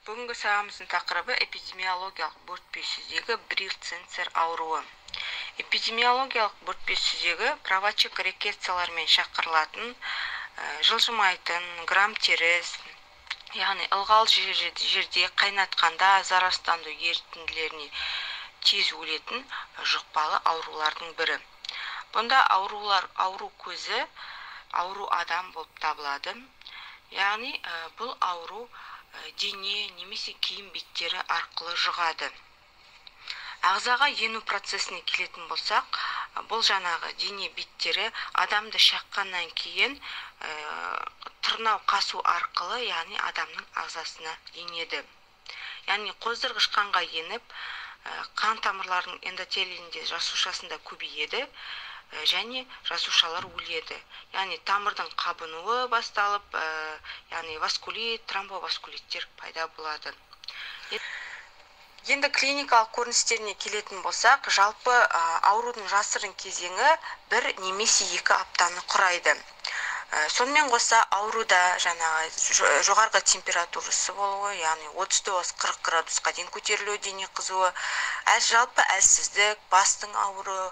Бүгінгі сабағымыздың тақырыбы эпидемиологиялық бөртпе сүзегі бриль ценцер ауруы. Эпидемиологиялық бөртпе сүзегі правочек рекециялармен шақырылатын, жылжымайтын, грамм теріс, яғни ылғал жерде қайнатқанда зарарсыздандыру ерітінділеріне тез өлетін жұқпалы аурулардың бірі. Бұнда ауру көзі ауру адам болып табылады. Яғни бұл ауру дене немесе киім беттері арқылы жұғады. Ағзаға ену процесіне келетін болсақ, бұл жаңағы дене беттері адамды шаққаннан кейін тырнау қасу арқылы, яғни адамның ағзасына енеді. Яғни қоздырғыш қанға еніп, қан тамырларының эндотелиінде жасушасында көбейеді және жасушалар өледі. Яғни тамырдың қабынуы басталып, яғни васкулит, тромбоваскулиттер пайда болады. Енді клиникалық көріністеріне келетін болсақ, жалпы аурудың жасырын кезеңі 1 немесе 2 аптаны құрайды. Сонымен қоса ауруда жоғарғы температурасы болуы, яғни 39-40 градусқа дейін көтерілуі, дене қызуы, жалпы әлсіздік, бастың ауыры,